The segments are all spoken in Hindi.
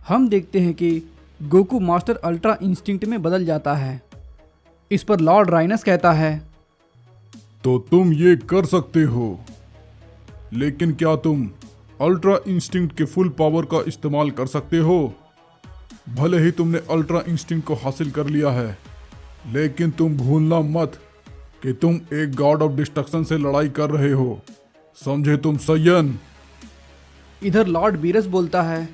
हम देखते हैं कि गोकू मास्टर अल्ट्रा इंस्टिंक्ट में बदल जाता है। इस पर लॉर्ड राइनस कहता है, तो तुम ये कर सकते हो, लेकिन क्या तुम अल्ट्रा इंस्टिंक्ट के फुल पावर का इस्तेमाल कर सकते हो? भले ही तुमने अल्ट्रा इंस्टिंक्ट को हासिल कर लिया है, लेकिन तुम भूलना मत कि तुम एक गॉड ऑफ डिस्ट्रक्शन से लड़ाई कर रहे हो। समझे तुम सयन? इधर लॉर्ड बीरस बोलता है,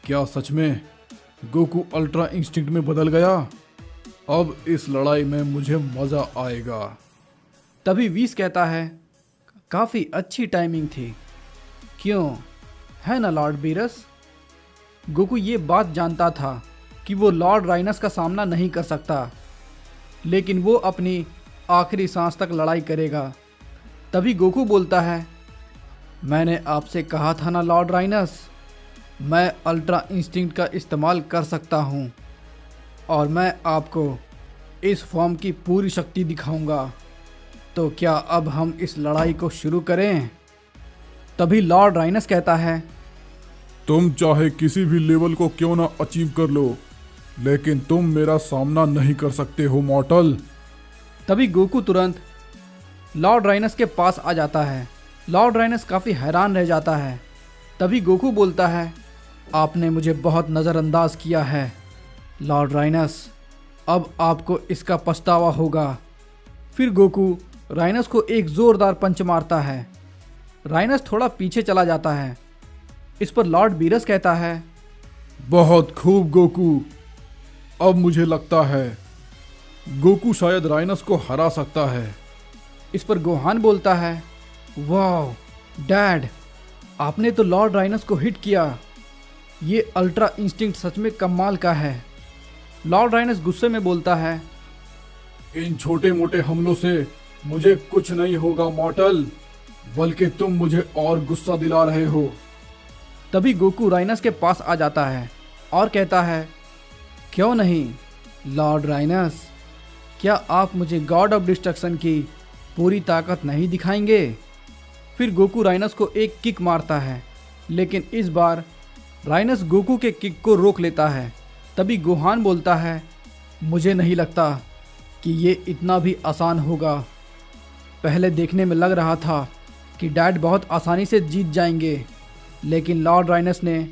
क्या सच में गोकू अल्ट्रा इंस्टिंक्ट में बदल गया? अब इस लड़ाई में मुझे मजा आएगा। तभी वीस कहता है, काफ़ी अच्छी टाइमिंग थी, क्यों है ना लॉर्ड बीरस? गोकू ये बात जानता था कि वो लॉर्ड राइनस का सामना नहीं कर सकता, लेकिन वो अपनी आखिरी सांस तक लड़ाई करेगा। तभी गोकू बोलता है, मैंने आपसे कहा था ना लॉर्ड राइनस, मैं अल्ट्रा इंस्टिंक्ट का इस्तेमाल कर सकता हूँ और मैं आपको इस फॉर्म की पूरी शक्ति दिखाऊंगा। तो क्या अब हम इस लड़ाई को शुरू करें? तभी लॉर्ड राइनस कहता है, तुम चाहे किसी भी लेवल को क्यों ना अचीव कर लो, लेकिन तुम मेरा सामना नहीं कर सकते हो मॉर्टल। तभी गोकू तुरंत लॉर्ड राइनस के पास आ जाता है। लॉर्ड राइनस काफ़ी हैरान रह जाता है। तभी गोकू बोलता है, आपने मुझे बहुत नज़रअंदाज किया है लॉर्ड राइनस, अब आपको इसका पछतावा होगा। फिर गोकू राइनस को एक ज़ोरदार पंच मारता है। राइनस थोड़ा पीछे चला जाता है। इस पर लॉर्ड बीरस कहता है, बहुत खूब गोकू, अब मुझे लगता है गोकू शायद राइनस को हरा सकता है। इस पर गोहान बोलता है, वाह डैड, आपने तो लॉर्ड राइनस को हिट किया, ये अल्ट्रा इंस्टिंक्ट सच में कमाल का है। लॉर्ड राइनस गुस्से में बोलता है, इन छोटे मोटे हमलों से मुझे कुछ नहीं होगा मॉर्टल, बल्कि तुम मुझे और गुस्सा दिला रहे हो। तभी गोकू राइनस के पास आ जाता है और कहता है, क्यों नहीं लॉर्ड राइनस, क्या आप मुझे गॉड ऑफ डिस्ट्रक्शन की पूरी ताकत नहीं दिखाएंगे? फिर गोकू राइनस को एक किक मारता है, लेकिन इस बार राइनस गोकू के किक को रोक लेता है। तभी गोहान बोलता है, मुझे नहीं लगता कि ये इतना भी आसान होगा। पहले देखने में लग रहा था कि डैड बहुत आसानी से जीत जाएंगे, लेकिन लॉर्ड राइनस ने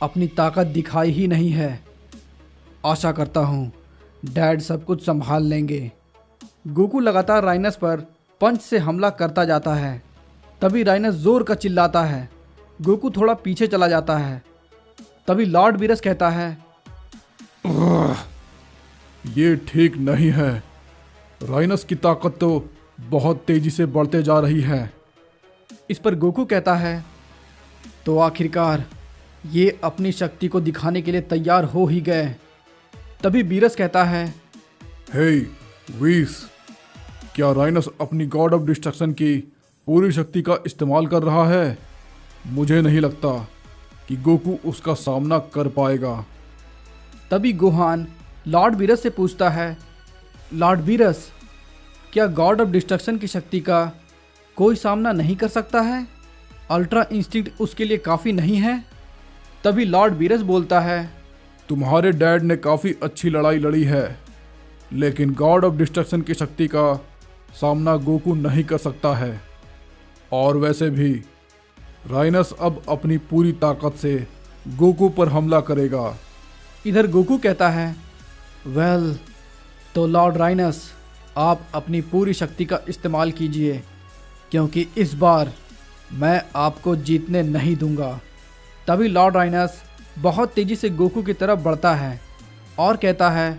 अपनी ताकत दिखाई ही नहीं है। आशा करता हूँ डैड सब कुछ संभाल लेंगे। गोकू लगातार राइनस पर पंच से हमला करता जाता है। तभी राइनस जोर का चिल्लाता है। गोकू थोड़ा पीछे चला जाता है। तभी लॉर्ड बीरस कहता है, ये ठीक नहीं है, राइनस की ताकत तो बहुत तेजी से बढ़ते जा रही है। इस पर गोकू कहता है, तो आखिरकार ये अपनी शक्ति को दिखाने के लिए तैयार हो ही गए। तभी बीरस कहता है, हे वीस, क्या राइनस अपनी गॉड ऑफ डिस्ट्रक्शन की पूरी शक्ति का इस्तेमाल कर रहा है? मुझे नहीं लगता कि गोकू उसका सामना कर पाएगा। तभी गोहान लॉर्ड बीरस से पूछता है, लॉर्ड बीरस, क्या गॉड ऑफ डिस्ट्रक्शन की शक्ति का कोई सामना नहीं कर सकता है? अल्ट्रा इंस्टिंक्ट उसके लिए काफ़ी नहीं है? तभी लॉर्ड बीरस बोलता है, तुम्हारे डैड ने काफ़ी अच्छी लड़ाई लड़ी है, लेकिन गॉड ऑफ डिस्ट्रक्शन की शक्ति का सामना गोकू नहीं कर सकता है। और वैसे भी राइनस अब अपनी पूरी ताकत से गोकू पर हमला करेगा। इधर गोकू कहता है, वेल, तो लॉर्ड राइनस, आप अपनी पूरी शक्ति का इस्तेमाल कीजिए, क्योंकि इस बार मैं आपको जीतने नहीं दूंगा। तभी लॉर्ड राइनस बहुत तेज़ी से गोकू की तरफ बढ़ता है और कहता है,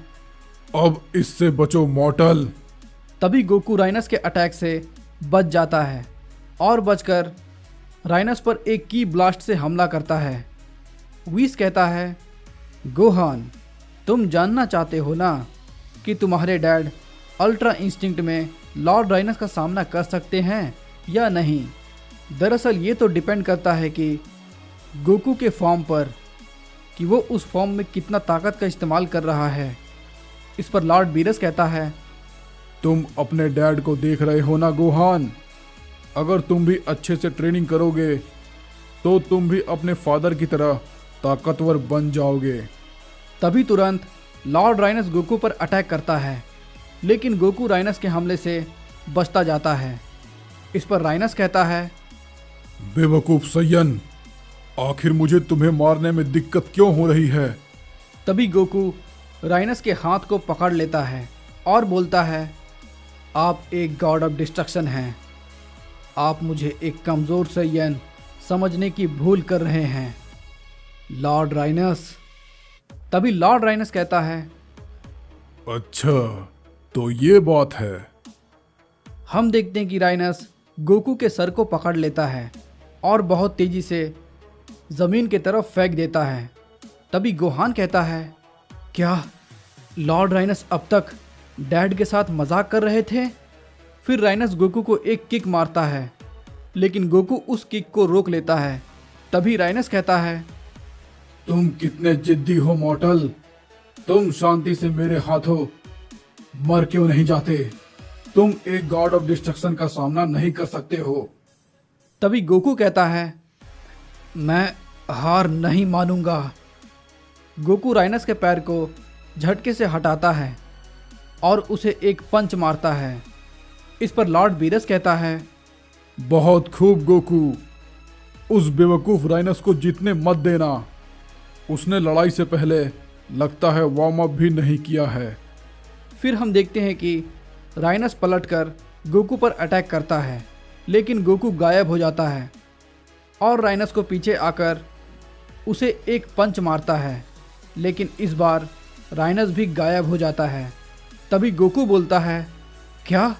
अब इससे बचो मॉर्टल। तभी गोकू राइनस के अटैक से बच जाता है और बचकर राइनस पर एक की ब्लास्ट से हमला करता है। वीस कहता है, गोहान, तुम जानना चाहते हो ना कि तुम्हारे डैड अल्ट्रा इंस्टिंक्ट में लॉर्ड राइनस का सामना कर सकते हैं या नहीं? दरअसल ये तो डिपेंड करता है कि गोकू के फॉर्म पर, कि वो उस फॉर्म में कितना ताकत का इस्तेमाल कर रहा है। इस पर लॉर्ड बीरस कहता है, तुम अपने डैड को देख रहे हो ना गोहान, अगर तुम भी अच्छे से ट्रेनिंग करोगे तो तुम भी अपने फादर की तरह ताकतवर बन जाओगे। तभी तुरंत लॉर्ड राइनस गोकू पर अटैक करता है, लेकिन गोकू राइनस के हमले से बचता जाता है। इस पर राइनस कहता है, बेवकूफ सैयन, आखिर मुझे तुम्हें मारने में दिक्कत क्यों हो रही है? तभी गोकू राइनस के हाथ को पकड़ लेता है और बोलता है, आप एक गॉड ऑफ डिस्ट्रक्शन हैं। आप मुझे एक कमज़ोर सैयन समझने की भूल कर रहे हैं, लॉर्ड राइनस। तभी लॉर्ड राइनस कहता है, अच्छा, तो ये बात है। हम देखते हैं कि राइनस गोकू के सर को पकड़ लेता है और बहुत तेजी से ज़मीन की तरफ फेंक देता है। तभी गोहान कहता है, क्या लॉर्ड राइनस अब तक डैड के साथ मजाक कर रहे थे? फिर राइनस गोकू को एक किक मारता है, लेकिन गोकू उस किक को रोक लेता है। तभी राइनस कहता है, तुम कितने जिद्दी हो मॉर्टल, तुम शांति से मेरे हाथों मर क्यों नहीं जाते? तुम एक गॉड ऑफ डिस्ट्रक्शन का सामना नहीं कर सकते हो। तभी गोकू कहता है, मैं हार नहीं मानूंगा। गोकू राइनस के पैर को झटके से हटाता है और उसे एक पंच मारता है। इस पर लॉर्ड बीरस कहता है, बहुत खूब गोकू, उस बेवकूफ राइनस को जीतने मत देना। उसने लड़ाई से पहले लगता है वार्म अप भी नहीं किया है। फिर हम देखते हैं कि राइनस पलटकर गोकू पर अटैक करता है, लेकिन गोकू गायब हो जाता है और राइनस को पीछे आकर उसे एक पंच मारता है, लेकिन इस बार राइनस भी गायब हो जाता है। तभी गोकू बोलता है, क्या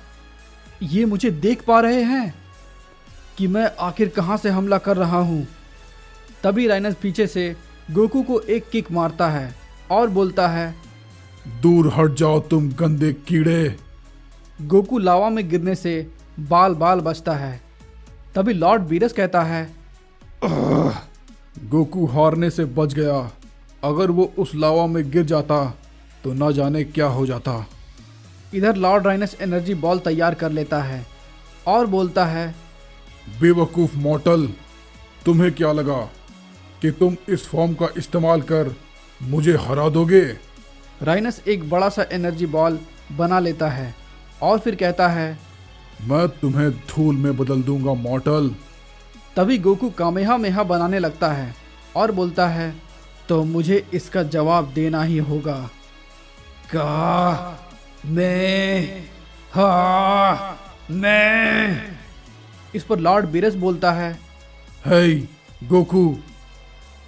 ये मुझे देख पा रहे हैं कि मैं आखिर कहाँ से हमला कर रहा हूँ? तभी राइनस पीछे से गोकू को एक किक मारता है और बोलता है, दूर हट जाओ तुम गंदे कीड़े। गोकू लावा में गिरने से बाल बाल बचता है। तभी लॉर्ड बीरस कहता है, गोकू हारने से बच गया। अगर वो उस लावा में गिर जाता तो ना जाने क्या हो जाता। इधर लॉर्ड राइनस एनर्जी बॉल तैयार कर लेता है और बोलता है, बेवकूफ मॉर्टल, तुम्हें क्या लगा कि तुम इस फॉर्म का इस्तेमाल कर मुझे हरा दोगे? राइनस एक बड़ा सा एनर्जी बॉल बना लेता है और फिर कहता है, मैं तुम्हें धूल में बदल दूंगा मॉर्टल। तभी गोकू कामेहामेहा बनाने लगता है और बोलता है, तो मुझे इसका जवाब देना ही होगा। मैं इस पर लॉर्ड बीरस बोलता है, हे गोकू,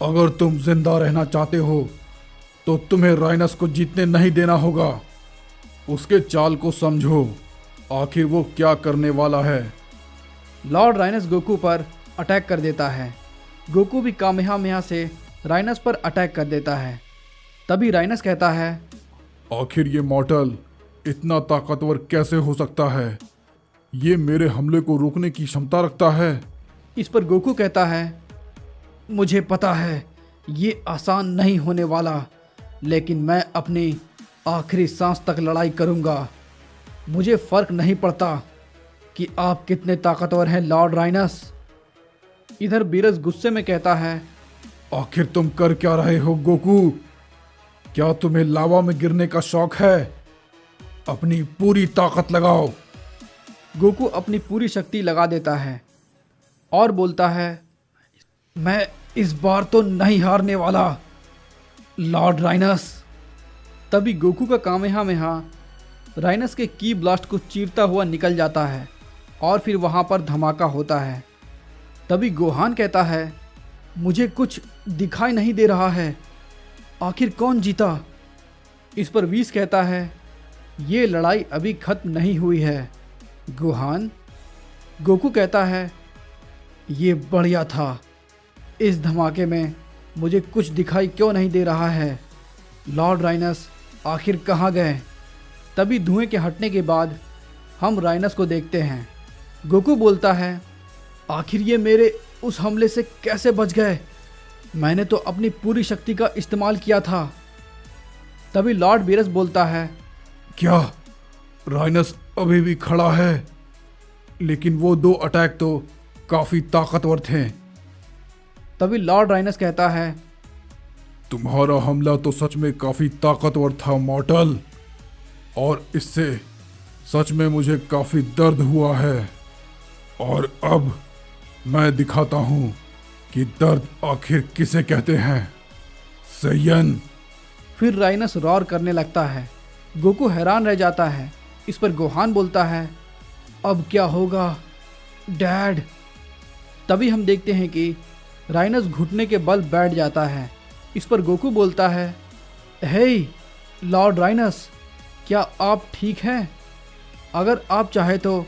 अगर तुम जिंदा रहना चाहते हो तो तुम्हें राइनस को जीतने नहीं देना होगा। उसके चाल को समझो, आखिर वो क्या करने वाला है। लॉर्ड राइनस गोकू पर अटैक कर देता है। गोकू भी कामेहामेहा से राइनस पर अटैक कर देता है। तभी राइनस कहता है, आखिर ये मॉर्टल इतना ताकतवर कैसे हो सकता है? ये मेरे हमले को रोकने की क्षमता रखता है। इस पर गोकू कहता है, मुझे पता है ये आसान नहीं होने वाला, लेकिन मैं अपनी आखिरी सांस तक लड़ाई करूंगा। मुझे फर्क नहीं पड़ता कि आप कितने ताकतवर हैं लॉर्ड राइनस। इधर बीरस गुस्से में कहता है, आखिर तुम कर क्या रहे हो गोकू? क्या तुम्हें लावा में गिरने का शौक है? अपनी पूरी ताकत लगाओ। गोकू अपनी पूरी शक्ति लगा देता है और बोलता है, मैं इस बार तो नहीं हारने वाला लॉर्ड राइनस। तभी गोकू का कामेहामेहा राइनस के की ब्लास्ट को चीरता हुआ निकल जाता है और फिर वहाँ पर धमाका होता है। तभी गोहान कहता है, मुझे कुछ दिखाई नहीं दे रहा है, आखिर कौन जीता? इस पर वीस कहता है, ये लड़ाई अभी खत्म नहीं हुई है गोहान। गोकू कहता है, ये बढ़िया था, इस धमाके में मुझे कुछ दिखाई क्यों नहीं दे रहा है? लॉर्ड राइनस आखिर कहाँ गए? तभी धुएं के हटने के बाद हम राइनस को देखते हैं। गोकू बोलता है, आखिर ये मेरे उस हमले से कैसे बच गए? मैंने तो अपनी पूरी शक्ति का इस्तेमाल किया था। तभी लॉर्ड बीरस बोलता है, क्या राइनस अभी भी खड़ा है? लेकिन वो दो अटैक तो काफी ताकतवर थे। तभी लॉर्ड राइनस कहता है, तुम्हारा हमला तो सच में काफी ताकतवर था मॉर्टल, और इससे सच में मुझे काफी दर्द हुआ है। और अब मैं दिखाता हूँ कि दर्द आखिर किसे कहते हैं। सैयन। फिर राइनस रॉर करने लगता है। गोकू हैरान रह जाता है। इस पर गोहान बोलता है, अब क्या होगा डैड? तभी हम देखते हैं कि राइनस घुटने के बल बैठ जाता है। इस पर गोकू बोलता है, हे लॉर्ड राइनस, क्या आप ठीक हैं? अगर आप चाहे तो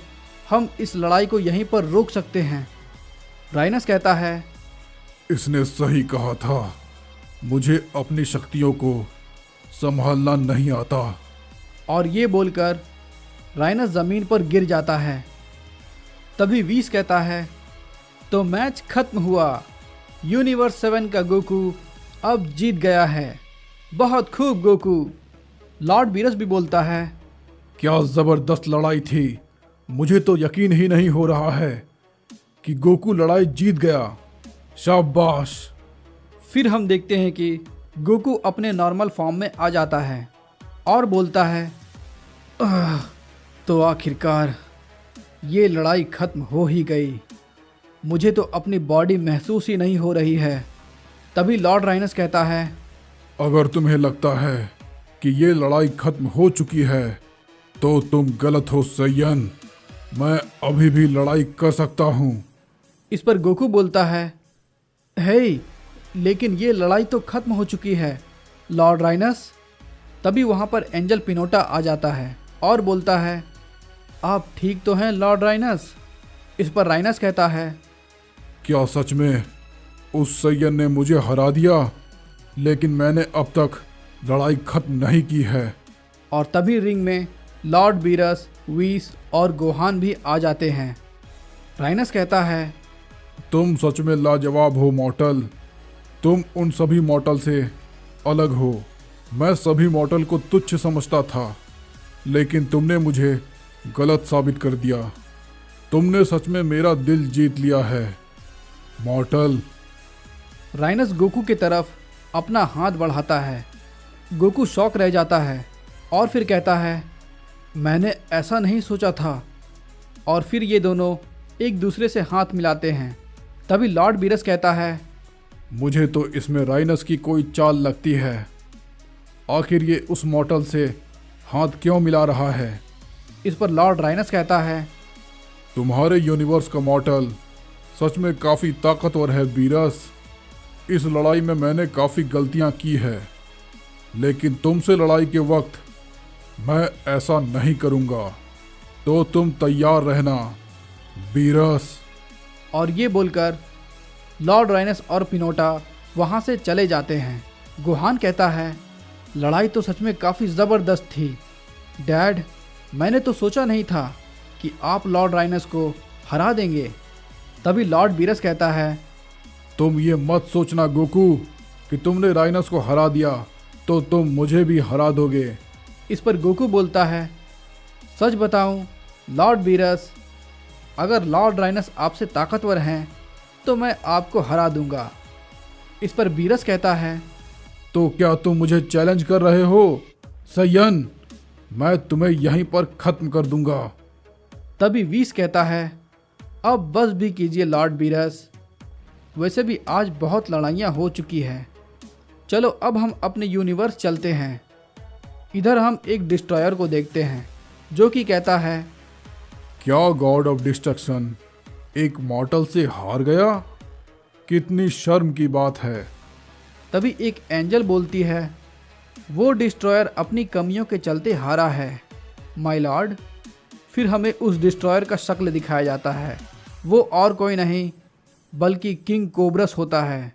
हम इस लड़ाई को यहीं पर रोक सकते हैं। राइनस कहता है, इसने सही कहा था, मुझे अपनी शक्तियों को संभालना नहीं आता। और ये बोलकर राइनस ज़मीन पर गिर जाता है। तभी वीस कहता है, तो मैच खत्म हुआ। यूनिवर्स 7 का गोकू अब जीत गया है। बहुत खूब गोकू। लॉर्ड बीरस भी बोलता है, क्या जबरदस्त लड़ाई थी। मुझे तो यकीन ही नहीं हो रहा है कि गोकू लड़ाई जीत गया। शाबाश। फिर हम देखते हैं कि गोकू अपने नॉर्मल फॉर्म में आ जाता है और बोलता है, तो आखिरकार ये लड़ाई खत्म हो ही गई। मुझे तो अपनी बॉडी महसूस ही नहीं हो रही है। तभी लॉर्ड राइनस कहता है, अगर तुम्हें लगता है कि ये लड़ाई खत्म हो चुकी है तो तुम गलत हो सैयन। मैं अभी भी लड़ाई कर सकता हूँ। इस पर गोकू बोलता है, हे लेकिन ये लड़ाई तो खत्म हो चुकी है लॉर्ड राइनस। तभी वहाँ पर एंजल पिनोटा आ जाता है और बोलता है, आप ठीक तो हैं लॉर्ड राइनस? इस पर राइनस कहता है, क्या सच में उस सैयन ने मुझे हरा दिया? लेकिन मैंने अब तक लड़ाई खत्म नहीं की है। और तभी रिंग में लॉर्ड बीरस, वीस और गोहान भी आ जाते हैं। राइनस कहता है, तुम सच में लाजवाब हो मॉर्टल। तुम उन सभी मॉर्टल से अलग हो। मैं सभी मॉर्टल को तुच्छ समझता था, लेकिन तुमने मुझे गलत साबित कर दिया। तुमने सच में मेरा दिल जीत लिया है मॉर्टल। राइनस गोकू की तरफ अपना हाथ बढ़ाता है। गोकू शॉक रह जाता है और फिर कहता है, मैंने ऐसा नहीं सोचा था। और फिर ये दोनों एक दूसरे से हाथ मिलाते हैं। तभी लॉर्ड बीरस कहता है, मुझे तो इसमें राइनस की कोई चाल लगती है। आखिर ये उस मॉर्टल से हाथ क्यों मिला रहा है? इस पर लॉर्ड राइनस कहता है, तुम्हारे यूनिवर्स का मॉर्टल सच में काफ़ी ताकतवर है बीरस। इस लड़ाई में मैंने काफ़ी गलतियां की है, लेकिन तुमसे लड़ाई के वक्त मैं ऐसा नहीं करूँगा। तो तुम तैयार रहना बीरस। और ये बोलकर लॉर्ड राइनस और पिनोटा वहाँ से चले जाते हैं। गोहान कहता है, लड़ाई तो सच में काफ़ी ज़बरदस्त थी डैड। मैंने तो सोचा नहीं था कि आप लॉर्ड राइनस को हरा देंगे। तभी लॉर्ड बीरस कहता है, तुम ये मत सोचना गोकू कि तुमने राइनस को हरा दिया तो तुम मुझे भी हरा दोगे। इस पर गोकू बोलता है, सच बताऊं लॉर्ड बीरस, अगर लॉर्ड राइनस आपसे ताकतवर हैं तो मैं आपको हरा दूंगा। इस पर बीरस कहता है, तो क्या तुम मुझे चैलेंज कर रहे हो सैयन? मैं तुम्हें यहीं पर खत्म कर दूंगा। तभी वीस कहता है, अब बस भी कीजिए लॉर्ड बीरस। वैसे भी आज बहुत लड़ाइयाँ हो चुकी हैं। चलो अब हम अपने यूनिवर्स चलते हैं। इधर हम एक डिस्ट्रॉयर को देखते हैं जो कि कहता है, क्या गॉड ऑफ डिस्ट्रक्शन एक मॉर्टल से हार गया? कितनी शर्म की बात है। तभी एक एंजल बोलती है, वो डिस्ट्रॉयर अपनी कमियों के चलते हारा है माय लॉर्ड। फिर हमें उस डिस्ट्रॉयर का शक्ल दिखाया जाता है। वो और कोई नहीं बल्कि किंग कोब्रस होता है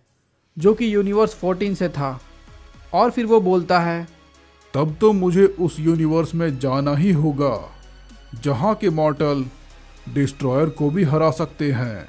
जो कि यूनिवर्स 14 से था। और फिर वो बोलता है, तब तो मुझे उस यूनिवर्स में जाना ही होगा जहाँ के मॉर्टल डिस्ट्रॉयर को भी हरा सकते हैं।